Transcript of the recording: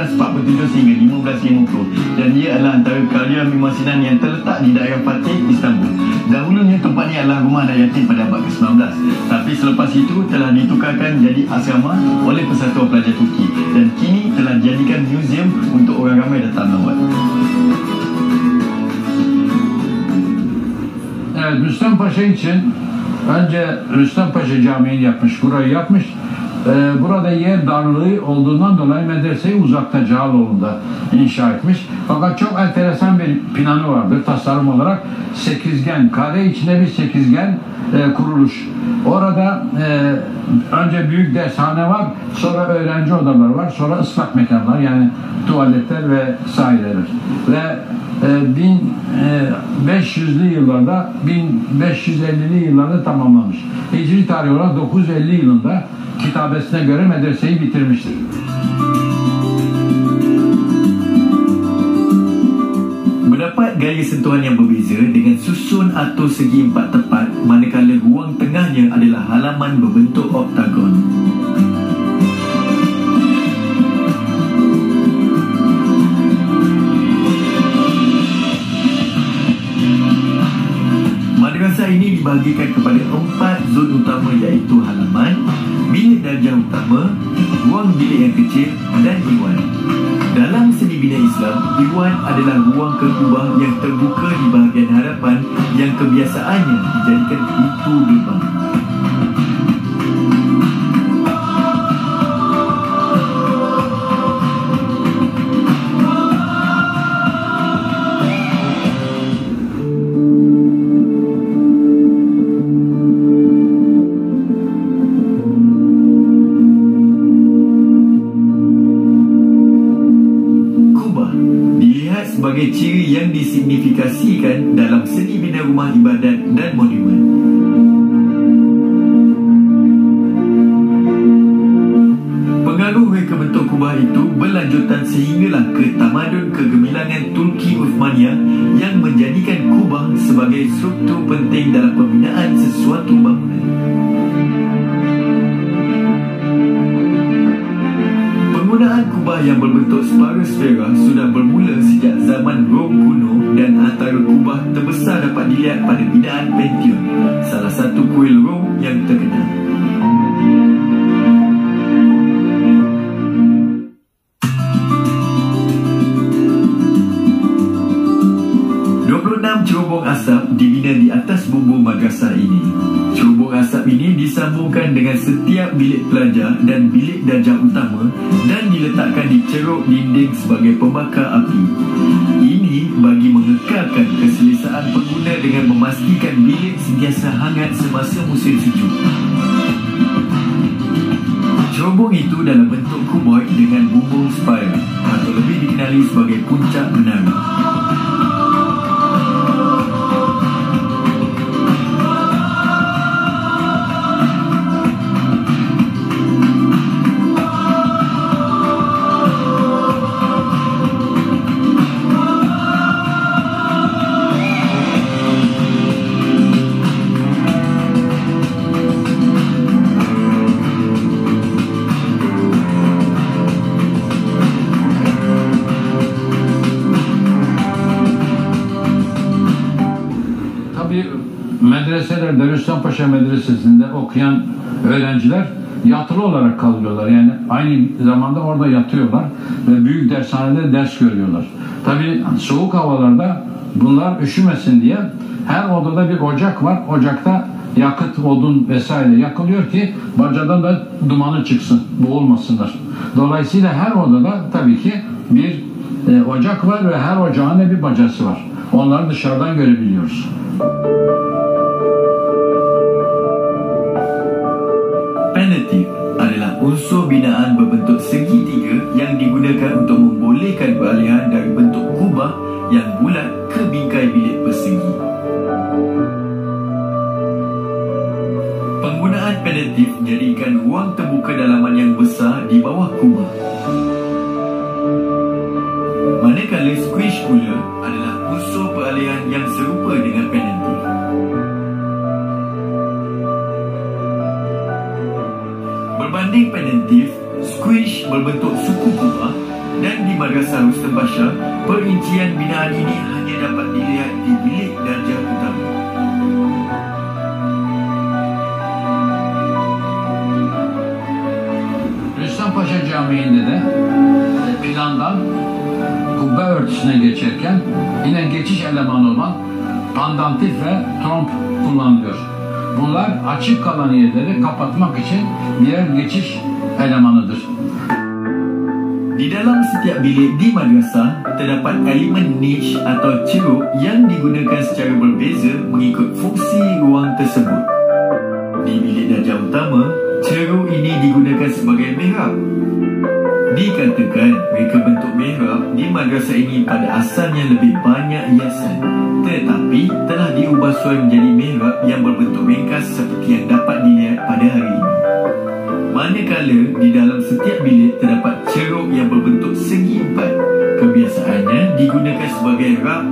1447 sehingga 1550 dan ia adalah antara karya Mimosinan yang terletak di daerah Fatih, Istanbul. Dahulunya tempat ini adalah rumah anak yatim pada abad ke-19, tapi selepas itu telah ditukarkan jadi asrama oleh Persatuan Pelajar Turki dan kini telah dijadikan muzium untuk orang ramai datang melawat. Evet, Rüstem Paşa için önce Rüstem Paşa Camii'ni yapmış, burayı yapmış. Burada yer darlığı olduğundan dolayı medreseyi uzakta Cağaloğlu'nda inşa etmiş. Fakat çok enteresan bir planı vardır tasarım olarak. Sekizgen, kare içinde bir sekizgen kuruluş. Orada önce büyük dershane var, sonra öğrenci odaları var, sonra ıslak mekanlar yani tuvaletler ve sahilleler. Ve 1500'lü yıllarda 1550'li yıllarda tamamlamış. Hicri tarih olarak 950 yılında kitabesine göre medreseyi bitirmiştir. Mendapat gaya sentuhan yang berbeza dengan susun atau segi empat tepat, manakala ruang tengahnya adalah halaman berbentuk oktagon. Madrasah ini dibahagikan kepada 4 zon utama iaitu halaman, bilik darjah utama, ruang bilik yang kecil dan iwan. Dalam seni bina Islam, iwan adalah ruang kekubah yang terbuka di bahagian hadapan yang kebiasaannya dijadikan pintu gerbang. Sebagai ciri yang disignifikasikan dalam seni bina rumah ibadat dan monumen. Pengaruh reka bentuk kubah itu berlanjutan sehinggalah ke tamadun kegemilangan Turki Uthmaniyah yang menjadikan kubah sebagai struktur penting dalam pembinaan sesuatu bangunan. Penggunaan kubah yang berbentuk sfera sudah bermula sejak zaman Rom kuno dan antara kubah terbesar dapat dilihat pada binaan Pantheon, salah satu kuil Rom yang terkenal. Cerobong asap dibina di atas bumbung madrasah ini. Cerobong asap ini disambungkan dengan setiap bilik pelajar dan bilik darjah utama dan diletakkan di ceruk dinding sebagai pembakar api. Ini bagi mengekalkan keselesaan pengguna dengan memastikan bilik sentiasa hangat semasa musim sejuk. Cerobong itu dalam bentuk kuboid dengan bumbung spiral atau lebih dikenali sebagai puncak menara. Medreselerde, Rüstem Paşa Medresesi'nde okuyan öğrenciler yatılı olarak kalıyorlar. Yani aynı zamanda orada yatıyorlar ve büyük dershanede ders görüyorlar. Tabii soğuk havalarda bunlar üşümesin diye her odada bir ocak var. Ocakta yakıt, odun vesaire yakılıyor ki bacadan da dumanı çıksın, boğulmasınlar. Dolayısıyla her odada tabii ki bir ocak var ve her ocağın da bir bacası var. Onları dışarıdan görebiliyoruz. Penalty adalah unsur binaan berbentuk segitiga yang digunakan untuk membolehkan peralihan dari bentuk kubah yang bulat ke bingkai bilik persegi. Penggunaan penalty menjadikan ruang terbuka dalaman yang besar di bawah kubah. Manakala squish pula adalah unsur peralihan yang serupa dengan penalty. Berbanding penentif, squish berbentuk suku kubah Dan di Madrasah Rustam Pasha, perincian binaan ini hanya dapat dilihat di bilik darjah utama. Rüstem Paşa Camii'nde de plandan kubbe örtüsüne geçerken yine geçiş elemanı olan pandantif ve tromp kullanılıyor. Bunlar açık kalan yerleri kapatmak için birer geçiş elemanıdır. Di dalam setiap bilik di madrasah terdapat elemen niche atau ceruk yang digunakan secara berbeza mengikut fungsi ruang tersebut. Di bilik darjah utama, ceruk ini digunakan sebagai mihrab. Dikatakan mereka bentuk mihrab di madrasah ini pada asalnya lebih banyak hiasan, tetapi telah diubah suai menjadi mihrab yang berbentuk ringkas seperti yang dapat dilihat pada hari ini. Manakala di dalam setiap bilik terdapat ceruk yang berbentuk segi empat, kebiasaannya digunakan sebagai rak